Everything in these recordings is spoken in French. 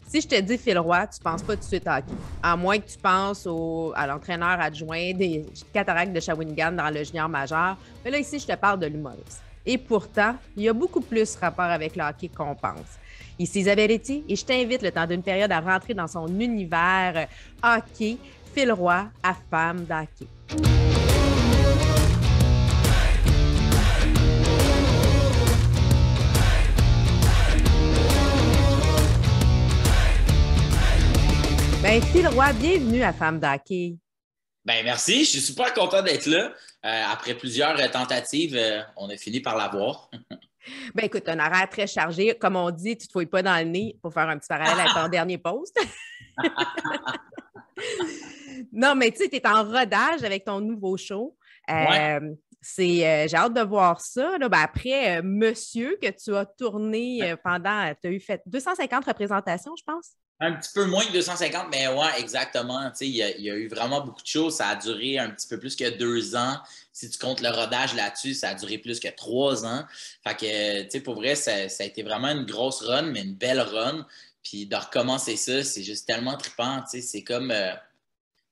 Si je te dis Phil Roy, tu ne penses pas tout de suite à hockey. À moins que tu penses à l'entraîneur adjoint des Cataractes de Shawinigan dans le junior majeur. Mais là, ici, je te parle de l'humoriste. Et pourtant, il y a beaucoup plus rapport avec le hockey qu'on pense. Ici Isabelle Etier et je t'invite le temps d'une période à rentrer dans son univers hockey. Phil Roy à femme d'hockey. Ben, Phil Roy, bienvenue à Femme d'hockey. Ben merci, je suis super content d'être là. Après plusieurs tentatives, on a fini par l'avoir. Ben écoute, un horaire très chargé. Comme on dit, tu ne te fouilles pas dans le nez pour faire un petit parallèle avec ton dernier post. Non, mais tu sais, tu es en rodage avec ton nouveau show. Ouais. J'ai hâte de voir ça. Là. Ben, après, Monsieur, que tu as tourné pendant, tu as fait 250 représentations, je pense. Un petit peu moins que 250, mais ouais, exactement. Il y a eu vraiment beaucoup de choses. Ça a duré un petit peu plus que 2 ans. Si tu comptes le rodage là-dessus, ça a duré plus que 3 ans. Fait que, tu sais, pour vrai, ça a été vraiment une grosse run, mais une belle run. Puis de recommencer ça, c'est juste tellement trippant. C'est comme...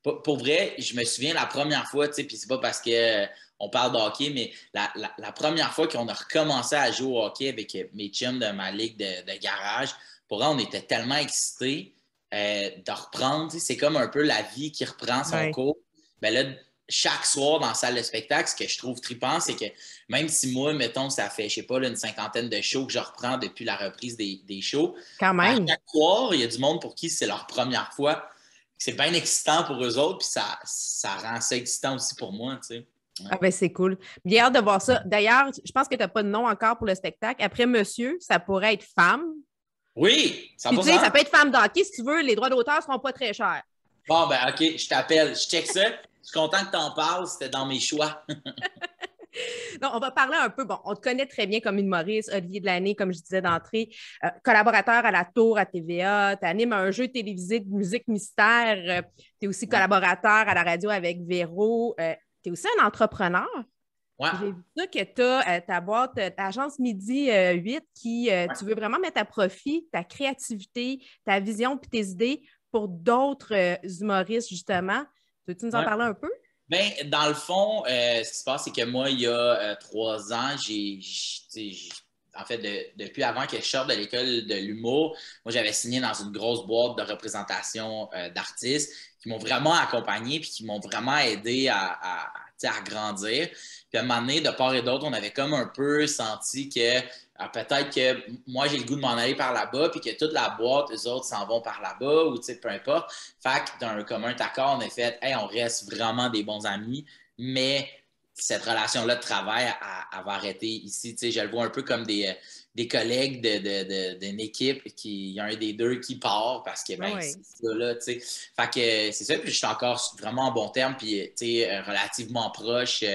pour vrai, je me souviens la première fois, puis c'est pas parce que on parle de hockey, mais la première fois qu'on a recommencé à jouer au hockey avec mes chums de ma ligue de garage, pour vrai, on était tellement excités de reprendre. C'est comme un peu la vie qui reprend son Ouais. cours. Ben là, chaque soir dans la salle de spectacle, ce que je trouve trippant, c'est que même si moi, mettons, ça fait, je sais pas, là, une cinquantaine de shows que je reprends depuis la reprise des shows, Quand à même. chaque soir, il y a du monde pour qui c'est leur première fois. C'est bien excitant pour eux autres, puis ça rend ça excitant aussi pour moi, tu sais. Ouais. Ah ben c'est cool. Bien hâte de voir ça. D'ailleurs, je pense que tu n'as pas de nom encore pour le spectacle. Après Monsieur, ça pourrait être Femme. Oui, Puis tu sais, 100%. ça peut être Femme d'hockey si tu veux. Les droits d'auteur ne seront pas très chers. Bon, ben OK, je t'appelle, je check ça. Je suis content que tu en parles, c'était dans mes choix. Donc, on va parler un peu. Bon, on te connaît très bien comme humoriste, Olivier Delaney, comme je disais d'entrée, collaborateur à la Tour à TVA. Tu animes un jeu télévisé de musique mystère. Tu es aussi Ouais. collaborateur à la radio avec Véro. Tu es aussi un entrepreneur. Ouais. J'ai vu ça que tu as ta boîte, ta agence Midi 8 qui, Ouais. tu veux vraiment mettre à profit ta créativité, ta vision puis tes idées pour d'autres humoristes, justement. Peux-tu nous en Ouais. parler un peu? Ben, dans le fond, ce qui se passe, c'est que moi, il y a 3 ans, en fait, depuis avant que je sorte de l'école de l'humour, moi, j'avais signé dans une grosse boîte de représentation d'artistes qui m'ont vraiment accompagné puis qui m'ont vraiment aidé tu sais, à grandir. Puis à un moment donné, de part et d'autre, on avait comme un peu senti que peut-être que moi, j'ai le goût de m'en aller par là-bas puis que toute la boîte, eux autres, s'en vont par là-bas ou, tu sais, peu importe. Fait que d'un commun accord, on a fait, hey, on reste vraiment des bons amis, mais cette relation-là de travail, elle va arrêter ici. Tu sais, je le vois un peu comme des collègues d'une équipe qui, il y a un des deux qui part parce que, Ah ben, ouais. c'est ça, là, tu sais. Fait que c'est ça, puis je suis encore vraiment en bon terme, puis, tu sais, relativement proche,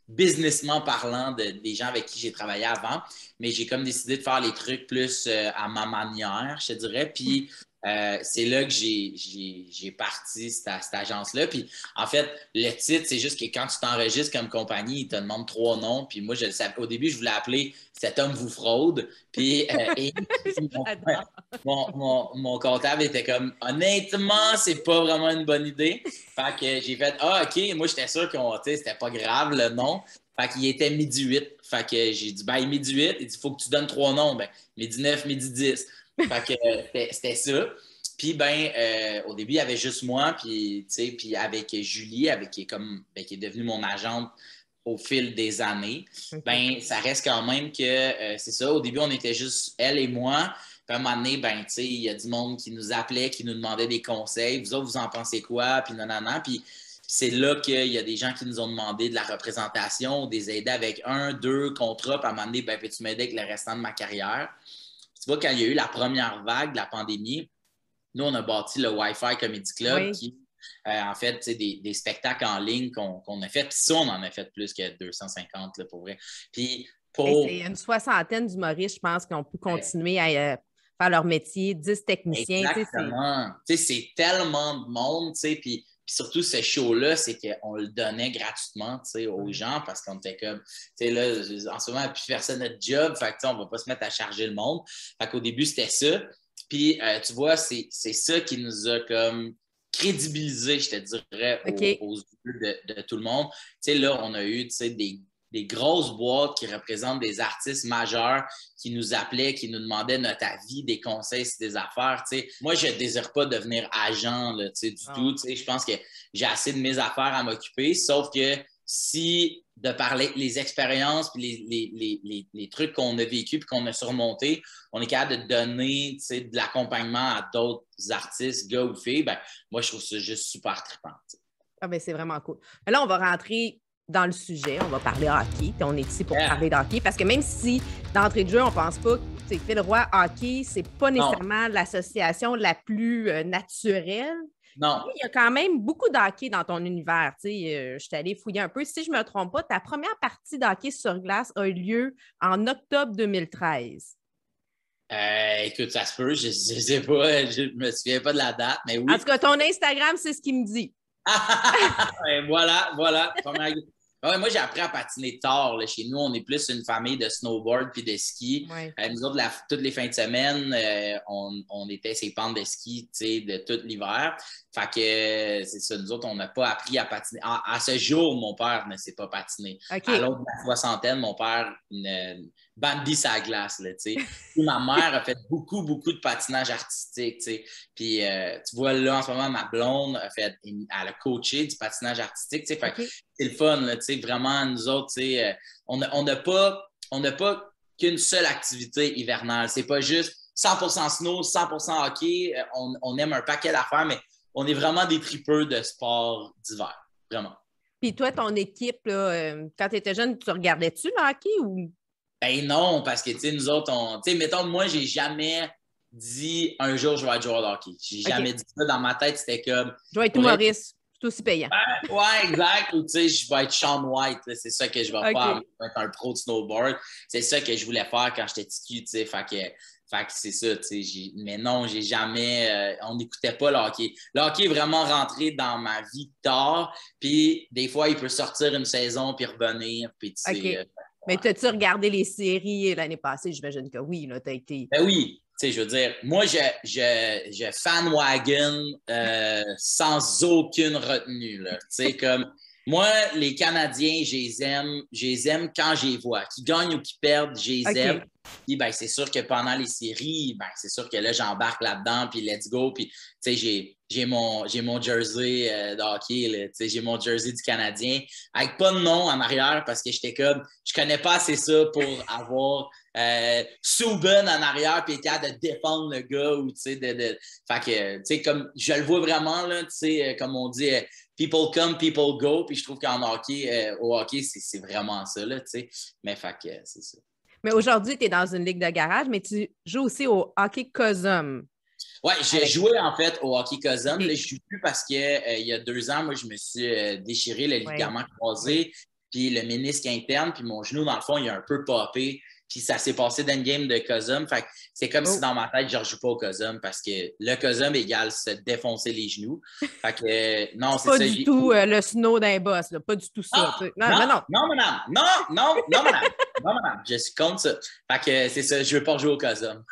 businessment parlant des gens avec qui j'ai travaillé avant, mais j'ai comme décidé de faire les trucs plus à ma manière, je te dirais, puis c'est là que j'ai parti cette agence-là. Puis, en fait, le titre, c'est juste que quand tu t'enregistres comme compagnie, ils te demandent 3 noms. Puis moi, je le savais. Au début, je voulais appeler Cet homme vous fraude. Puis, J'adore. mon comptable était comme, honnêtement, c'est pas vraiment une bonne idée. Fait que j'ai fait, ah, OK, moi, j'étais sûr que c'était pas grave le nom. Fait qu'il était midi 8. Fait que j'ai dit, ben, midi 8. Il dit, il faut que tu donnes 3 noms. Ben, midi 9, midi 10. Fait que c'était ça. Puis, ben, au début, il y avait juste moi, puis avec Julie, qui est devenue mon agente au fil des années, OK. ben, ça reste quand même que c'est ça. Au début, on était juste elle et moi. Puis, à un moment donné, ben, il y a du monde qui nous appelait, qui nous demandait des conseils. Vous autres, vous en pensez quoi? Puis, nanana. Puis, c'est là qu'il y a des gens qui nous ont demandé de la représentation, des aider avec 1, 2 contrats. Puis, à un moment donné, ben, peux-tu m'aider avec le restant de ma carrière? Tu vois, quand il y a eu la première vague de la pandémie, nous, on a bâti le Wi-Fi Comedy Club Oui. qui, en fait, c'est des spectacles en ligne qu'on a fait. Puis ça, on en a fait plus que 250, là, pour vrai. Puis Hey, pour... c'est une soixantaine d'humoristes, je pense, qui ont pu continuer à faire leur métier, 10 techniciens. Tu sais, Exactement. Tu sais, c'est tellement de monde, tu sais, puis surtout ce show-là, c'est qu'on le donnait gratuitement, tu sais, aux ouais. gens parce qu'on était comme, tu sais, là, en ce moment, on a pu faire ça notre job, fait que, tu sais, on va pas se mettre à charger le monde. Fait qu'au début, c'était ça. Puis, tu vois, c'est ça qui nous a comme crédibilisé, je te dirais, aux yeux de tout le monde. Tu sais, là, on a eu, tu sais, des grosses boîtes qui représentent des artistes majeurs qui nous appelaient, qui nous demandaient notre avis, des conseils sur des affaires. Tu sais. Moi, je ne désire pas devenir agent là, tu sais, du tout. Tu sais. Je pense que j'ai assez de mes affaires à m'occuper, sauf que si de parler les expériences puis les trucs qu'on a vécu puis qu'on a surmontés, on est capable de donner de l'accompagnement à d'autres artistes, gars ou filles, ben, moi, je trouve ça juste super trippant. Ah ben, c'est vraiment cool. Mais là, on va rentrer dans le sujet. On va parler hockey. On est ici pour parler de hockey parce que même si d'entrée de jeu, on ne pense pas que Phil Roy hockey, c'est pas nécessairement l'association la plus naturelle. Non. Il y a quand même beaucoup d'hockey dans ton univers. Je suis allée fouiller un peu. Si je ne me trompe pas, ta première partie d'hockey sur glace a eu lieu en octobre 2013. Écoute, ça se peut, je ne sais pas, je me souviens pas de la date, mais oui. En tout cas, ton Instagram, c'est ce qu'il me dit. Voilà. Ouais, moi, j'ai appris à patiner tard. Là. Chez nous, on est plus une famille de snowboard puis de ski. Ouais. Nous autres, toutes les fins de semaine, on était ces pentes de ski de tout l'hiver. Fait que c'est ça, nous autres, on n'a pas appris à patiner. À ce jour, mon père ne sait pas patiner. Okay. À l'autre de la soixantaine, mon père, une Bambi sa glace. Là, puis ma mère a fait beaucoup de patinage artistique. Puis tu vois, là, en ce moment, ma blonde elle a coaché du patinage artistique. Fait que c'est le fun, là, vraiment, nous autres, on n'a pas qu'une seule activité hivernale. C'est pas juste 100% snow, 100% hockey. On aime un paquet d'affaires, mais on est vraiment des tripeux de sport d'hiver, vraiment. Puis toi, ton équipe, là, quand tu étais jeune, tu regardais-tu le hockey ou? Ben non, parce que, nous autres, mettons, moi, j'ai jamais dit un jour je vais être joueur de hockey. J'ai jamais dit ça. Dans ma tête, c'était comme... Je vais être humoriste. C'est aussi payant. Ouais, exact. Ou je vais être Shaun White. C'est ça que je vais faire. Je vais être un pro de snowboard. C'est ça que je voulais faire quand j'étais petit cul. Fait que c'est ça. Mais non, j'ai jamais... on n'écoutait pas le hockey. Le hockey est vraiment rentré dans ma vie tard. Puis des fois, il peut sortir une saison puis revenir. Puis mais as-tu regardé les séries l'année passée? J'imagine que oui. Tu as été... Ben oui. Je veux dire, moi, je fan-wagon sans aucune retenue. Là. Comme, moi, les Canadiens, je les aime quand je les vois. Qu'ils gagnent ou qu'ils perdent, je les aime. Puis, ben, c'est sûr que pendant les séries, ben, c'est sûr que là, j'embarque là-dedans, puis let's go. Puis, j'ai mon jersey de hockey, là, j'ai mon jersey du Canadien, avec pas de nom en arrière, parce que j'étais comme, je connais pas assez ça pour avoir Subban en arrière, puis être capable de défendre le gars, ou, fait que, comme, je le vois vraiment, là, comme on dit, people come, people go, puis je trouve qu'en hockey, au hockey, c'est vraiment ça, là, mais fait que, c'est ça. Mais aujourd'hui, tu es dans une ligue de garage, mais tu joues aussi au hockey Cosum. Oui, j'ai joué en fait au hockey Cosum. Là, je ne joue plus parce qu'il y a 2 ans, moi, je me suis déchiré le ligament croisé, puis le ménisque interne, puis mon genou, dans le fond, il a un peu popé. Puis ça s'est passé dans une game de Cosum. Fait que c'est comme si dans ma tête, je ne rejoue pas au Cosum parce que le Cosum égale se défoncer les genoux. Fait que non, c'est pas ça. Du tout le snow d'un boss, là. Pas du tout ça. Non, madame. Non, madame. Je suis contre ça. Fait que c'est ça, je ne veux pas jouer au Cosum.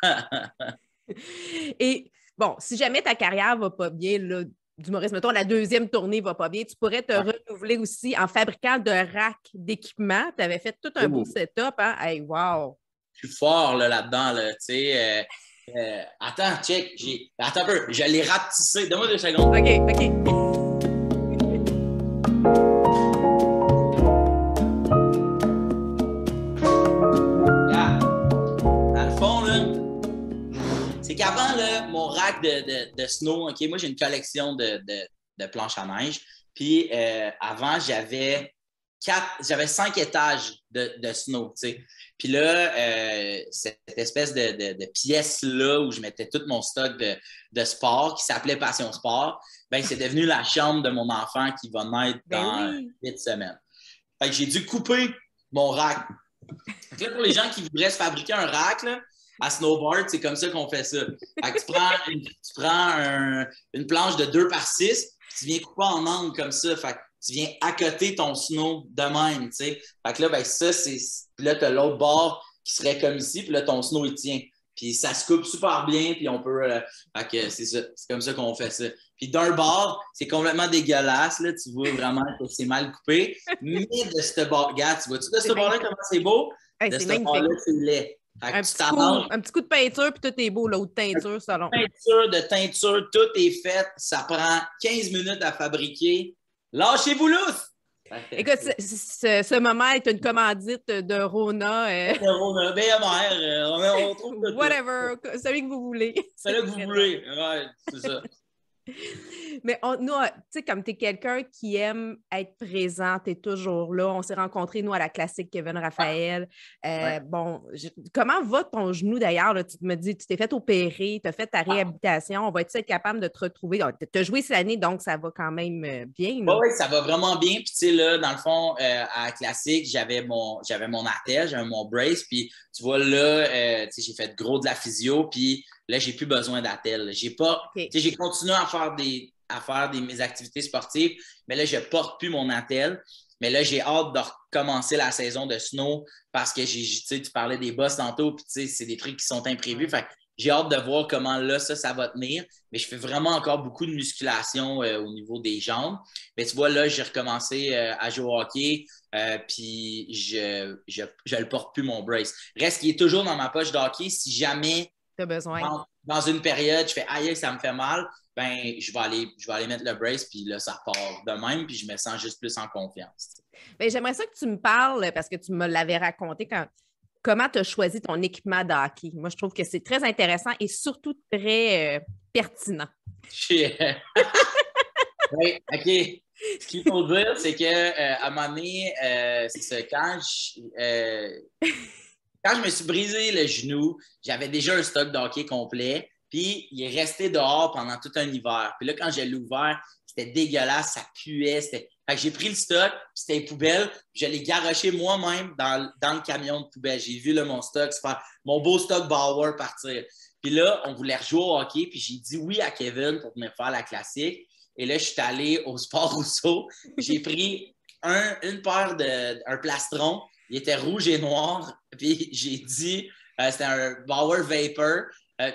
Et bon, si jamais ta carrière ne va pas bien, là, d'humoriste, mettons, la 2e tournée ne va pas bien, tu pourrais te renouveler aussi en fabriquant de racks d'équipement. Tu avais fait tout un beau setup, hein? Hey, wow! Je suis fort là-dedans, là, tu sais. Attends, check. Attends un peu, je l'ai rapetissé. Donne-moi 2 secondes. OK. Dans le fond, là, c'est qu'avant, là, mon rack de snow, OK, moi, j'ai une collection de planches à neige. Puis avant, j'avais 5 étages de snow, tu sais. Puis là, cette espèce de pièce-là où je mettais tout mon stock de sport qui s'appelait Passion Sport, ben c'est devenu la chambre de mon enfant qui va naître dans 8 semaines. Fait que j'ai dû couper mon rack. Fait que là, pour les gens qui voudraient se fabriquer un rack, là, à snowboard, c'est comme ça qu'on fait ça. Fait que tu prends une planche de 2x6, tu viens couper en angle comme ça. Fait que tu viens accoter ton snow de même, tu sais. Fait que là, ben ça, c'est... Puis là, tu as l'autre bord qui serait comme ici, puis là, ton snow, il tient. Puis ça se coupe super bien, puis on peut... fait que c'est ça, c'est comme ça qu'on fait ça. Puis d'un bord, c'est complètement dégueulasse, là, tu vois vraiment que c'est mal coupé. Mais de ce bord, regarde, tu vois-tu de ce bord-là comment c'est beau? Hey, De c'est ce magnifique. bord-là, c'est laid. Fait que tu t'arranges. Un petit coup de peinture, puis tout est beau, là, ou de teinture, selon. De teinture, tout est fait. Ça prend 15 minutes à fabriquer. Lâchez-vous lousse! Écoute, ce moment est une commandite de Rona. Rona, BMR, on trouve tout. Whatever, celui que vous voulez. C'est là que vous voulez. Ouais, c'est ça. Mais nous, tu sais, comme tu es quelqu'un qui aime être présent, tu es toujours là. On s'est rencontrés, nous, à la classique Kevin Raphaël. Ouais. Bon, comment va ton genou d'ailleurs? Tu me dis, tu t'es fait opérer, tu as fait ta réhabilitation. On va être capable de te retrouver. Tu as joué cette année, donc ça va quand même bien. Oui, ça va vraiment bien. Puis, tu sais, là, dans le fond, à la classique, j'avais mon attelle, j'avais mon brace. Puis, tu vois, là, tu sais, j'ai fait gros de la physio. Puis, là, j'ai plus besoin d'attelle. J'ai pas, tu sais, j'ai continué à faire mes activités sportives, mais là, je porte plus mon attelle. Mais là, j'ai hâte de recommencer la saison de snow parce que tu sais, tu parlais des bosses tantôt, puis tu sais, c'est des trucs qui sont imprévus. Fait que j'ai hâte de voir comment là, ça va tenir. Mais je fais vraiment encore beaucoup de musculation au niveau des jambes. Mais tu vois, là, j'ai recommencé à jouer au hockey, puis je le porte plus mon brace. Reste qu'il est toujours dans ma poche de hockey. Si jamais t'as besoin. Dans une période, je fais aïe, ça me fait mal, ben je vais aller mettre le brace, puis là, ça part de même, puis je me sens juste plus en confiance. Bien, j'aimerais ça que tu me parles, parce que tu me l'avais raconté comment tu as choisi ton équipement de hockey. Moi, je trouve que c'est très intéressant et surtout très pertinent. Oui, OK. Ce qu'il faut dire, c'est qu'à un moment donné, c'est ça, quand je me suis brisé le genou, j'avais déjà un stock de hockey complet, puis il est resté dehors pendant tout un hiver. Puis là, quand je l'ai ouvert, c'était dégueulasse, ça puait. Fait que j'ai pris le stock, puis c'était une poubelle, puis je l'ai garoché moi-même dans le camion de poubelle. J'ai vu là, mon stock, mon beau stock Bauer partir. Puis là, on voulait rejouer au hockey, puis j'ai dit oui à Kevin pour venir faire la classique. Et là, je suis allé au Sport Rousseau. J'ai pris une paire un plastron. Il était rouge et noir. Puis j'ai dit, c'était un Bauer Vapor.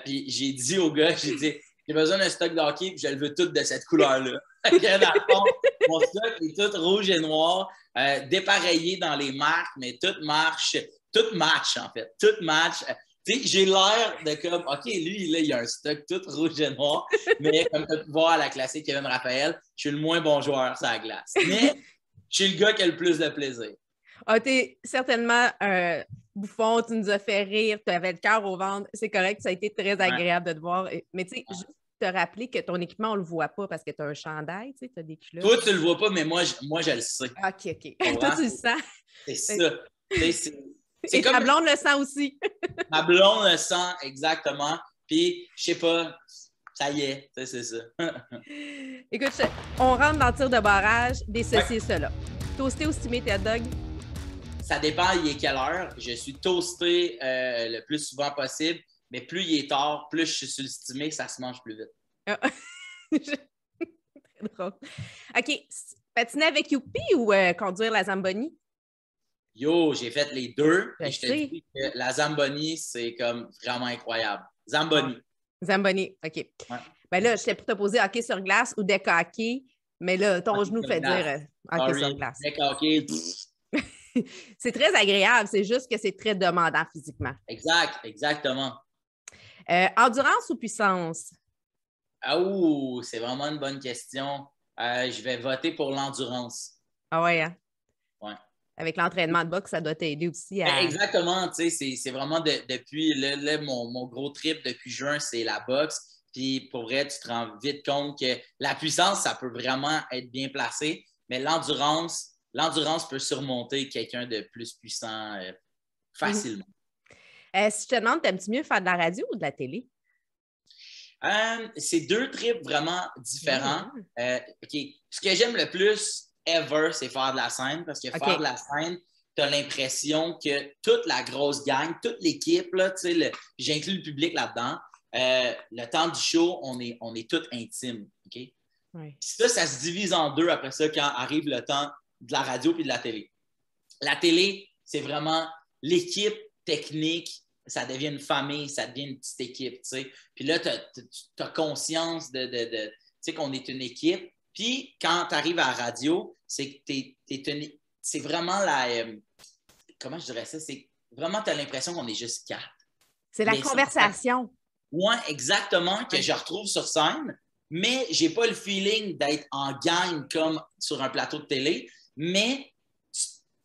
Puis j'ai dit au gars, j'ai dit, j'ai besoin d'un stock de hockey, puis je le veux tout de cette couleur-là. Dans le fond, mon stock est tout rouge et noir, dépareillé dans les marques, mais tout match, en fait. Tout match. Tu sais, j'ai l'air de comme, OK, lui, là, il a un stock tout rouge et noir, mais comme tu peux voir à la classique Kevin Raphaël, je suis le moins bon joueur sur la glace. Mais je suis le gars qui a le plus de plaisir. Ah, t'es certainement un bouffon, tu nous as fait rire, tu avais le cœur au ventre, c'est correct, ça a été très agréable de te voir. Mais tu sais, juste te rappeler que ton équipement, on ne le voit pas parce que tu as un chandail, tu sais, tu as des culottes. Toi, tu le vois pas, mais moi, je le sais. OK. Toi, tu le sens. C'est ça. Et comme... ta blonde le sent aussi. Ma blonde le sent, exactement. Puis, je sais pas, ça y est, c'est ça. Écoute, on rentre dans le tir de barrage, des ceci et cela. Toasté ou stimé tes hot dogs? Ça dépend, il est quelle heure. Je suis toasté le plus souvent possible, mais plus il est tard, plus je suis sur le stimé, ça se mange plus vite. Très drôle. OK, patiner avec Youpi ou conduire la Zamboni? Yo, j'ai fait les deux. Et je te dis que la Zamboni, c'est comme vraiment incroyable. Zamboni. Zamboni, OK. Ouais. Ben là, j'étais pour te poser hockey sur glace ou deck hockey, mais là, ton genou fait dire hockey sur glace. Deck hockey, c'est très agréable, c'est juste que c'est très demandant physiquement. Exactement. Endurance ou puissance? C'est vraiment une bonne question. Je vais voter pour l'endurance. Ah ouais, hein? Ouais. Avec l'entraînement de boxe, ça doit t'aider aussi à... Exactement, tu sais, c'est vraiment depuis mon gros trip depuis juin, c'est la boxe. Puis pour vrai, tu te rends vite compte que la puissance, ça peut vraiment être bien placé, mais l'endurance peut surmonter quelqu'un de plus puissant facilement. Si je te demande, t'aimes-tu mieux faire de la radio ou de la télé? C'est deux trips vraiment différents. OK. Ce que j'aime le plus ever, c'est faire de la scène, parce que faire de la scène, tu as l'impression que toute la grosse gang, toute l'équipe, j'inclus le public là-dedans, le temps du show, on est tous intimes. Okay? Oui. Ça se divise en deux après ça quand arrive le temps de la radio et de la télé. La télé, c'est vraiment l'équipe technique ça devient une famille, ça devient une petite équipe, tu sais. Puis là, tu as conscience tu sais, qu'on est une équipe. Puis quand tu arrives à la radio, c'est que c'est vraiment comment je dirais ça? C'est vraiment, tu as l'impression qu'on est juste 4. C'est la conversation. Oui, exactement, que je retrouve sur scène, mais j'ai pas le feeling d'être en gang comme sur un plateau de télé, mais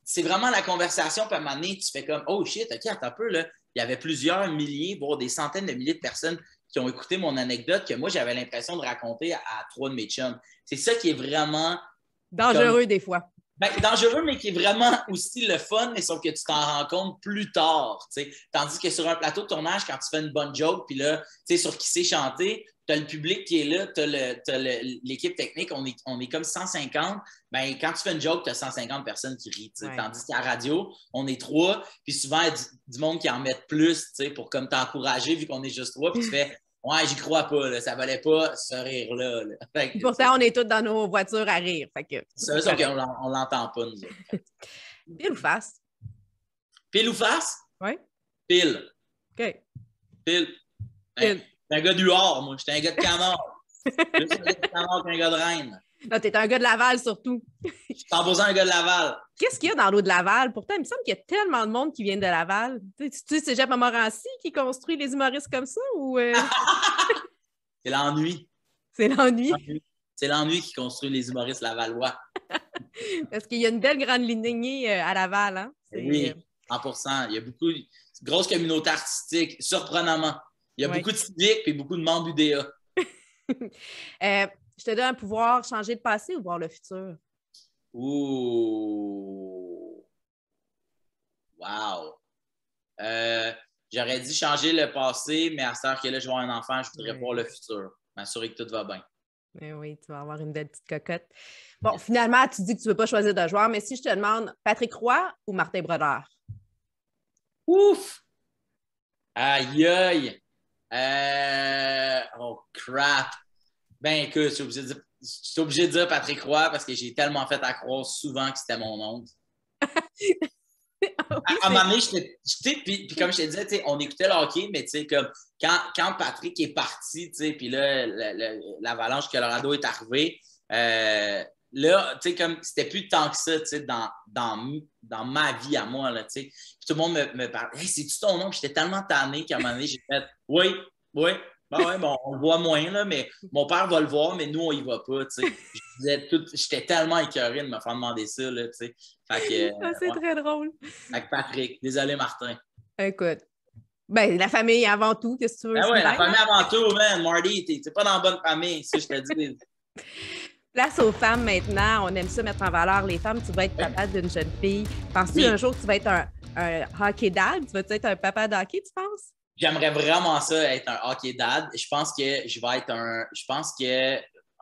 c'est vraiment la conversation, puis à un moment donné, tu fais comme « Oh shit, OK, attends un peu, là. » Il y avait plusieurs milliers, voire des centaines de milliers de personnes qui ont écouté mon anecdote que moi, j'avais l'impression de raconter à 3 de mes chums. C'est ça qui est vraiment... dangereux des fois. Ben, dangereux, mais qui est vraiment aussi le fun, mais sauf que tu t'en rends compte plus tard. T'sais. Tandis que sur un plateau de tournage, quand tu fais une bonne joke, puis là, sur qui sait chanter, tu as le public qui est là, tu as l'équipe technique, on est comme 150. Ben, quand tu fais une joke, tu as 150 personnes qui rient. Ouais. Tandis qu'à la radio, on est 3, puis souvent, il y a du monde qui en met plus pour comme t'encourager, vu qu'on est juste 3, puis tu fais « Ouais, j'y crois pas, là, ça valait pas ce rire-là. » Pourtant, on est tous dans nos voitures à rire. C'est ça qu'on l'entend pas, nous autres. Pile ou face? Pile ou face? Oui. Pile. OK. Pile. J'étais un gars du Hard, moi. J'étais un gars de Canard. Plus un gars de Canard qu'un gars de Rennes. Non, t'es un gars de Laval, surtout. Je suis 100% un gars de Laval. Qu'est-ce qu'il y a dans l'eau de Laval? Pourtant, il me semble qu'il y a tellement de monde qui vient de Laval. Tu sais, c'est Jeff Morancy qui construit les humoristes comme ça? Ou C'est l'ennui. C'est l'ennui? C'est l'ennui qui construit les humoristes lavallois. Parce qu'il y a une belle grande lignée à Laval. Hein? Oui, 100%. Il y a beaucoup de grosse communauté artistique, surprenamment. Il y a beaucoup de civiques et beaucoup de membres UDA. Je te donne un pouvoir, changer le passé ou voir le futur? Ouh! Wow! J'aurais dit changer le passé, mais à ce heure que là, je vais avoir un enfant, je voudrais voir le futur. M'assurer que tout va bien. Mais oui, tu vas avoir une belle petite cocotte. Bon, finalement, tu dis que tu ne veux pas choisir de joueur, mais si je te demande Patrick Roy ou Martin Brodeur? Ouf! Aïe, aïe! Oh, crap! Ben, écoute, je suis obligé de dire Patrick Roy parce que j'ai tellement fait à croire souvent que c'était mon oncle. À un moment donné, puis comme je te disais, on écoutait le hockey, mais comme quand Patrick est parti, puis là, l'Avalanche Colorado est arrivée, là, comme c'était plus tant que ça, dans ma vie à moi, là, puis tout le monde me parlait, hey, c'est-tu ton nom? J'étais tellement tanné qu'à un moment donné, j'ai fait, oui, bon, on le voit moins, là, mais mon père va le voir, mais nous, on y va pas, j'étais tellement écœuré de me faire demander ça, là, c'est très drôle. Avec Patrick. Désolé, Martin. Écoute, ben, la famille avant tout, qu'est-ce que tu veux? Ah ouais, la famille avant tout, man. Marty, t'es pas dans la bonne famille, ça, je te dis. Place aux femmes maintenant. On aime ça mettre en valeur les femmes. Tu vas être papa d'une jeune fille. Penses-tu un jour que tu vas être un hockey dad? Tu vas être un papa de hockey, tu penses? J'aimerais vraiment ça, être un hockey dad. Je pense que je vais être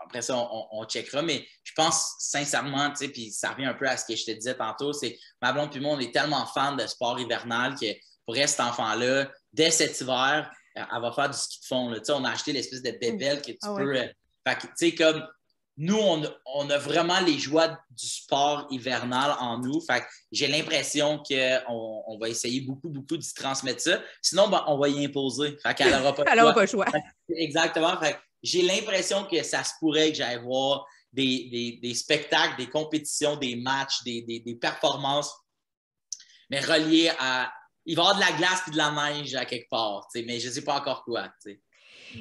après ça, on checkera, mais je pense sincèrement, puis ça revient un peu à ce que je te disais tantôt, c'est ma blonde et moi, on est tellement fans de sport hivernal que pour cet enfant-là, dès cet hiver, elle va faire du ski de fond. Là. On a acheté l'espèce de bébelle que tu peux... fait que, tu sais, comme nous, on a vraiment les joies du sport hivernal en nous. Fait que j'ai l'impression qu'on va essayer beaucoup d'y transmettre ça. Sinon, ben, on va y imposer. Fait qu'elle n'aura pas le choix. Exactement. Fait que j'ai l'impression que ça se pourrait que j'aille voir des spectacles, des compétitions, des matchs, des performances, mais reliés à... Il va y avoir de la glace et de la neige à quelque part, mais je ne sais pas encore quoi. T'sais.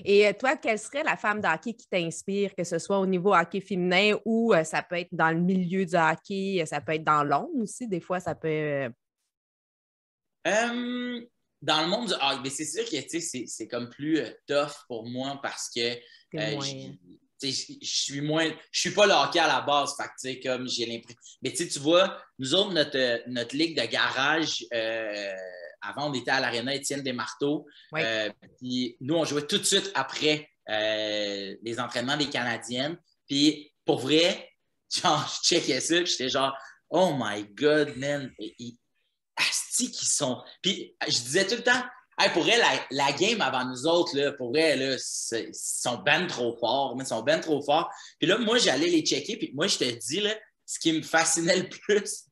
Et toi, quelle serait la femme de hockey qui t'inspire, que ce soit au niveau hockey féminin ou ça peut être dans le milieu du hockey, ça peut être dans l'ombre aussi, des fois, ça peut... Dans le monde du hockey, mais c'est sûr que c'est comme plus tough pour moi parce que je suis pas le hockey à la base, fait que, comme j'ai l'impression. Mais tu vois, nous autres, notre ligue de garage, avant, on était à l'Arena Étienne Desmarteaux. Puis nous, on jouait tout de suite après les entraînements des Canadiennes. Puis pour vrai, genre, je checkais ça, puis j'étais genre, oh my God, man, asti qu'ils sont. Puis je disais tout le temps, hey, pour vrai, la game avant nous autres, là, pour vrai, là, ils sont ben trop forts. Mais ils sont ben trop forts. Puis là, moi, j'allais les checker. Puis moi, je te dis, là, ce qui me fascinait le plus,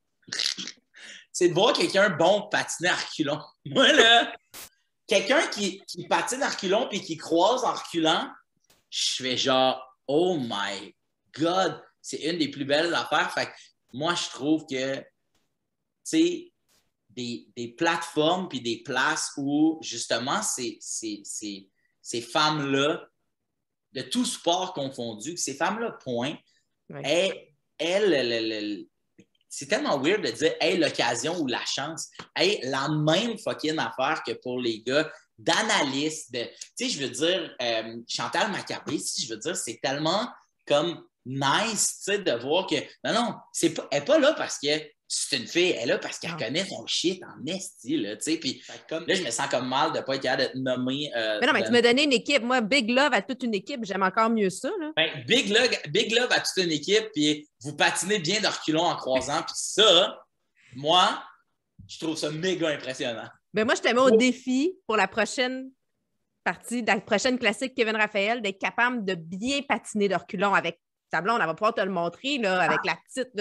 c'est de voir quelqu'un bon patiner à reculons. Moi, là, quelqu'un qui patine en reculant puis qui croise en reculant, je fais genre, oh my God, c'est une des plus belles affaires. Fait que moi, je trouve que, tu sais, des plateformes puis des places où, justement, ces femmes-là, de tout sport confondu, ces femmes-là, point, ouais. elles, c'est tellement weird de dire, hey, l'occasion ou la chance. Hey, la même fucking affaire que pour les gars d'analystes. Tu sais, je veux dire, Chantal Maccabé, si je veux dire, c'est tellement comme nice, tu sais, de voir que, non, elle n'est pas là parce que c'est une fille, elle est là parce qu'elle connaît son shit en esti, là, tu sais. Puis là, je me sens comme mal de ne pas être capable de nommer. Mais non, mais tu m'as donné une équipe. Moi, Big Love à toute une équipe, j'aime encore mieux ça, là. Ben, Big Love à toute une équipe, puis vous patinez bien de reculons en croisant, puis ça, moi, je trouve ça méga impressionnant. Ben moi, je te mets au défi pour la prochaine partie, la prochaine classique Kevin Raphaël, d'être capable de bien patiner de reculons avec ta blonde. On va pouvoir te le montrer là, avec la petite.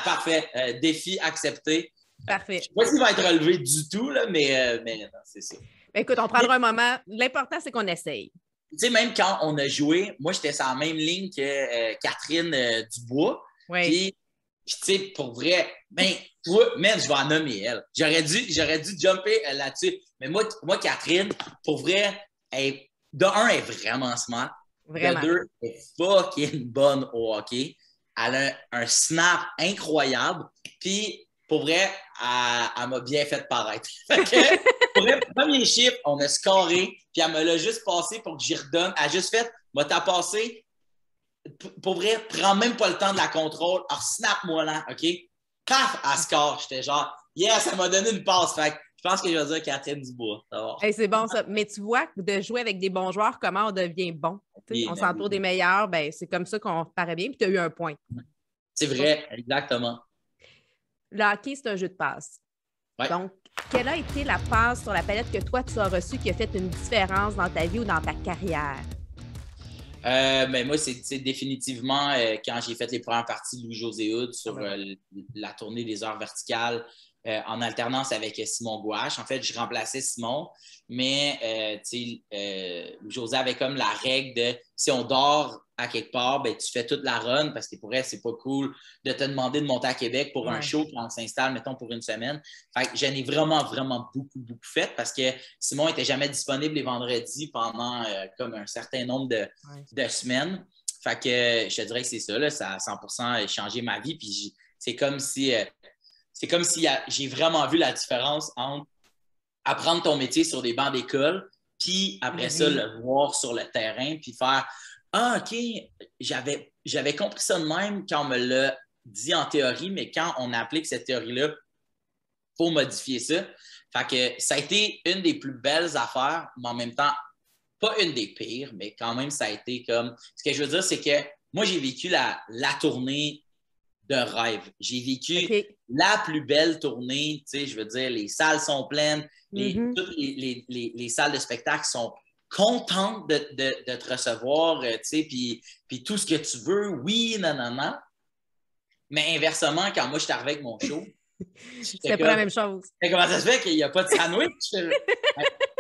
Parfait. Défi accepté. Parfait. Je ne sais pas s'il va être relevé du tout, là, mais non, c'est ça. Ben, écoute, on prendra un moment. L'important, c'est qu'on essaye. Tu sais, même quand on a joué, moi, j'étais sur la même ligne que Catherine Dubois. Oui. Puis, tu sais, pour vrai, ben, toi, man, je vais en nommer elle. J'aurais dû jumper là-dessus. Mais moi, Catherine, pour vrai, de un, elle est vraiment smart. Vraiment. De deux, elle est fucking bonne au hockey. Elle a un snap incroyable. Puis, pour vrai, elle m'a bien fait paraître. Pour vrai, premier chiffre, on a scoré, puis elle me l'a juste passé pour que j'y redonne. Elle a juste fait, m'a t'as passé. Pour vrai, prends même pas le temps de la contrôle. Alors, snap-moi là, OK? Paf, elle score. J'étais genre, yes, ça m'a donné une passe. Fait que je pense que je vais dire Catherine Dubois. Hey, c'est bon ça. Mais tu vois, de jouer avec des bons joueurs, comment on devient bon? Oui, on s'entoure des meilleurs, ben, c'est comme ça qu'on paraît bien, puis tu as eu un point. C'est vrai, exactement. Le hockey, c'est un jeu de passe. Ouais. Donc, quelle a été la passe sur la palette que toi, tu as reçue qui a fait une différence dans ta vie ou dans ta carrière? Ben moi, c'est définitivement quand j'ai fait les premières parties de Louis-José Hood sur la tournée des heures verticales en alternance avec Simon Gouache. En fait, je remplaçais Simon, mais Louis-José avait comme la règle de si on dort à quelque part, ben, tu fais toute la run parce que pour elle, c'est pas cool de te demander de monter à Québec pour un show quand on s'installe, mettons, pour une semaine. Fait que j'en ai vraiment, vraiment beaucoup fait parce que Simon n'était jamais disponible les vendredis pendant comme un certain nombre de semaines. Fait que je te dirais que c'est ça, là, ça a 100% changé ma vie. Puis c'est comme si j'ai vraiment vu la différence entre apprendre ton métier sur des bancs d'école, puis après ça, le voir sur le terrain, puis faire ah, OK, j'avais compris ça de même quand on me l'a dit en théorie, mais quand on applique cette théorie-là, il faut modifier ça. Fait que ça a été une des plus belles affaires, mais en même temps, pas une des pires, mais quand même, ça a été comme. Ce que je veux dire, c'est que moi, j'ai vécu la tournée de rêve. J'ai vécu la plus belle tournée. Tu sais, je veux dire, les salles sont pleines, toutes les salles de spectacle sont contentes de te recevoir, tu sais, puis tout ce que tu veux, oui, non. Mais inversement, quand moi, je suis arrivé avec mon show, c'était pas la même chose. Comment ça se fait qu'il n'y a pas de sandwich?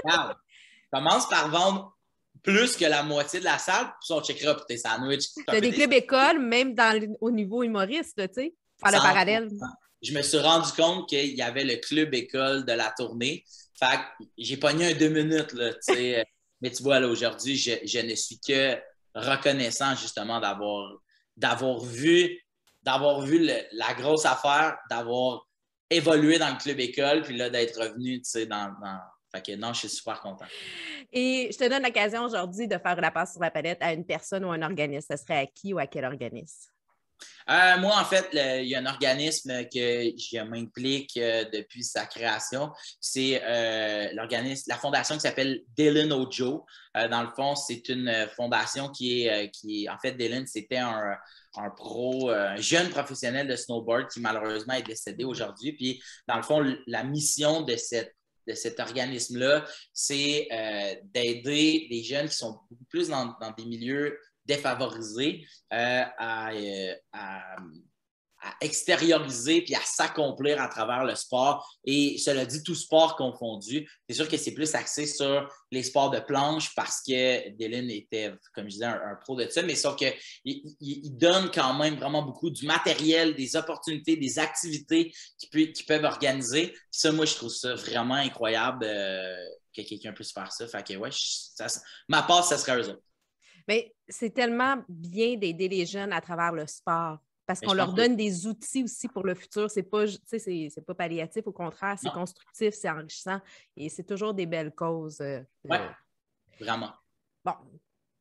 Regarde, commence par vendre plus que la moitié de la salle, puis on checkera pour tes sandwichs. Tu as des clubs écoles, même au niveau humoriste, tu sais, faire le parallèle. Je me suis rendu compte qu'il y avait le club école de la tournée. Fait que j'ai pogné un 2 minutes, là, tu sais. Mais tu vois, là, aujourd'hui, je ne suis que reconnaissant, justement, d'avoir vu la grosse affaire, d'avoir évolué dans le club école, puis là, d'être revenu, tu sais, Fait que non, je suis super content. Et je te donne l'occasion aujourd'hui de faire la passe sur la palette à une personne ou un organisme. Ce serait à qui ou à quel organisme? Moi, en fait, il y a un organisme que je m'implique depuis sa création. C'est la fondation qui s'appelle Dylan Ojo. Dans le fond, c'est une fondation qui est en fait, Dylan, c'était un jeune professionnel de snowboard qui malheureusement est décédé aujourd'hui. Puis, dans le fond, la mission de cet organisme-là, c'est d'aider des jeunes qui sont beaucoup plus dans des milieux défavorisés à extérioriser puis à s'accomplir à travers le sport. Et cela dit, tout sport confondu. C'est sûr que c'est plus axé sur les sports de planche parce que Dylan était, comme je disais, un pro de ça, mais sauf qu'il donne quand même vraiment beaucoup du matériel, des opportunités, des activités qu'ils peuvent organiser. Puis ça, moi, je trouve ça vraiment incroyable que quelqu'un puisse faire ça. Fait que, ouais, ma passe, ça serait eux autres. Mais c'est tellement bien d'aider les jeunes à travers le sport. Parce qu'on leur donne des outils aussi pour le futur. C'est pas palliatif, au contraire, c'est constructif, c'est enrichissant et c'est toujours des belles causes. Oui, vraiment. Bon,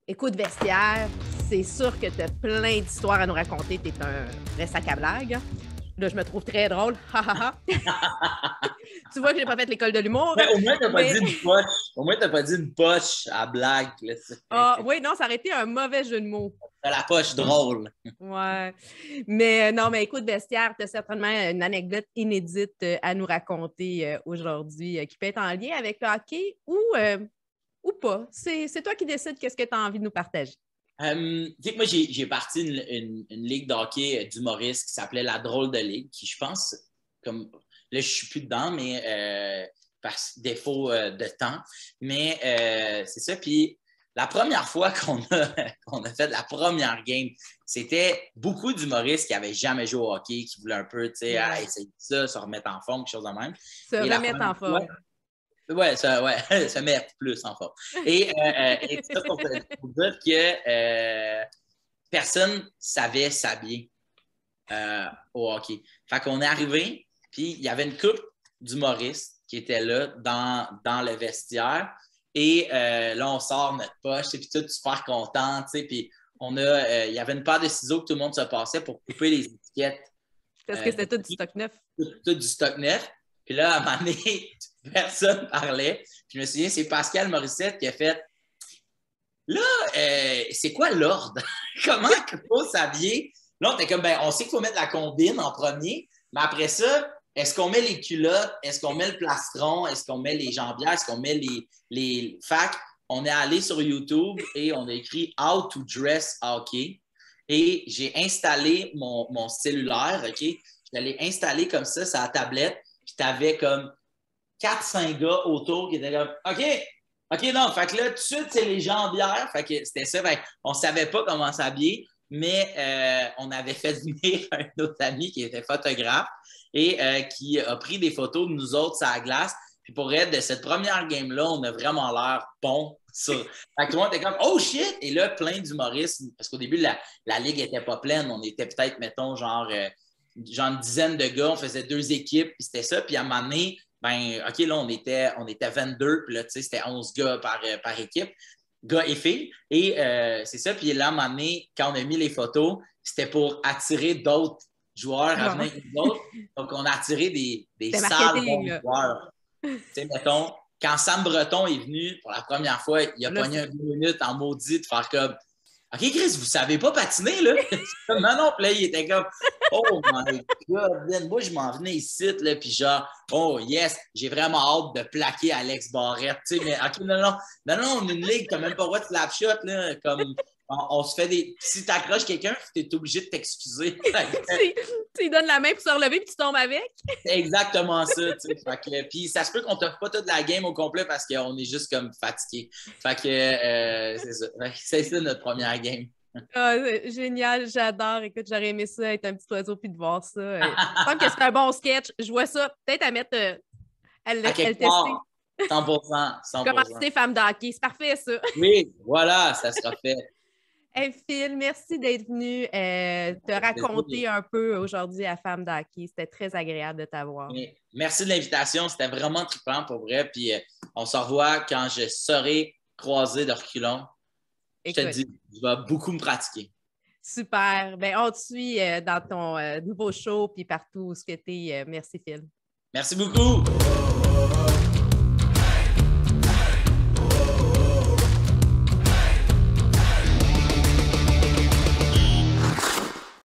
écoute, Vestiaire, c'est sûr que tu as plein d'histoires à nous raconter. Tu es un vrai sac à blagues. Là, je me trouve très drôle. Tu vois que j'ai pas fait l'école de l'humour. Ouais, au moins, tu n'as pas dit une poche. Au moins, tu n'as pas dit une poche à blague. Oui, non, ça aurait été un mauvais jeu de mots. La poche drôle. Ouais. Mais non, mais écoute, Vestiaire, tu as certainement une anecdote inédite à nous raconter aujourd'hui qui peut être en lien avec le hockey ou pas. C'est toi qui décides qu'est-ce que tu as envie de nous partager. Moi, j'ai parti une ligue de hockey d'humoristes qui s'appelait La Drôle de Ligue, qui, je pense, comme là, je ne suis plus dedans, mais par défaut de temps. Mais c'est ça. Puis la première fois qu'on a fait la première game, c'était beaucoup d'humoristes qui n'avaient jamais joué au hockey, qui voulaient un peu, tu sais, essayer ça, se remettre en forme, quelque chose de même. Se remettre en forme. Oui, se mettre plus en forme. Et ça pour dire que personne ne savait s'habiller au hockey. Fait qu'on est arrivé, puis il y avait une couple d'humoristes qui étaient là dans le vestiaire. Et là, on sort notre poche, puis tout super content, tu sais, puis il y avait une paire de ciseaux que tout le monde se passait pour couper les étiquettes. Parce que c'était tout du stock neuf. Tout du stock neuf. Puis là, à un moment donné, personne parlait. Puis je me souviens, c'est Pascal Morissette qui a fait « Là, c'est quoi l'ordre? Comment il faut s'habiller? » Là, on était comme, on sait qu'il faut mettre la combine en premier, mais après ça, est-ce qu'on met les culottes? Est-ce qu'on met le plastron? Est-ce qu'on met les jambières? Est-ce qu'on met les facs? On est allé sur YouTube et on a écrit « How to dress hockey ». Et j'ai installé mon cellulaire, OK? Je l'ai installé comme ça sur la tablette. Puis tu avais comme 4-5 gars autour qui étaient comme OK, non. Fait que là, tout de suite, c'est les jambières. Fait que c'était ça. Fait on ne savait pas comment s'habiller, mais on avait fait venir un autre ami qui était photographe et qui a pris des photos de nous autres sur la glace. Puis pour être de cette première game-là, on a vraiment l'air bon. Fait que tout le monde était comme « Oh shit! » Et là, plein d'humoristes, parce qu'au début, la ligue n'était pas pleine. On était peut-être, mettons, genre une dizaine de gars. On faisait 2 équipes, puis c'était ça. Puis à un moment donné, OK, là, on était 22, puis là, tu sais, c'était 11 gars par équipe, gars et filles. Et c'est ça. Puis là, à un moment donné, quand on a mis les photos, c'était pour attirer d'autres joueurs à venir avec nous autres. Donc, on a attiré des sales bons joueurs. Tu sais, mettons, quand Sam Breton est venu pour la première fois, il a pogné 2 minutes en maudit de faire comme « OK, Chris, vous savez pas patiner, là? » Non, puis là, il était comme « Oh my God, moi, je m'en venais ici, là, puis genre, oh yes, j'ai vraiment hâte de plaquer Alex Barrette. » Tu sais, mais OK, non, on est une ligue, t'as même pas le droit de slap shot, là, comme... On se fait des... Si tu accroches quelqu'un, tu es obligé de t'excuser. Tu lui donnes la main pour se relever et tu tombes avec. C'est exactement ça. Puis ça se peut qu'on ne t'offre pas toute la game au complet parce qu'on est juste comme fatigué. Fait que c'est ça. C'est ça notre première game. Génial, j'adore. Écoute, j'aurais aimé ça, être un petit oiseau puis de voir ça. Je pense que c'est un bon sketch. Je vois ça peut-être à mettre... à le tester. 100%. Commencer femme d'hockey. C'est parfait, ça. Oui, voilà, ça sera fait. Hey Phil, merci d'être venu te raconter un peu aujourd'hui à Femme d'hockey. C'était très agréable de t'avoir. Merci de l'invitation. C'était vraiment trippant pour vrai. Puis on se revoit quand je serai croisé de reculons. Je te dis, je vais beaucoup me pratiquer. Super. On te suit dans ton nouveau show puis partout où tu es. Merci Phil. Merci beaucoup.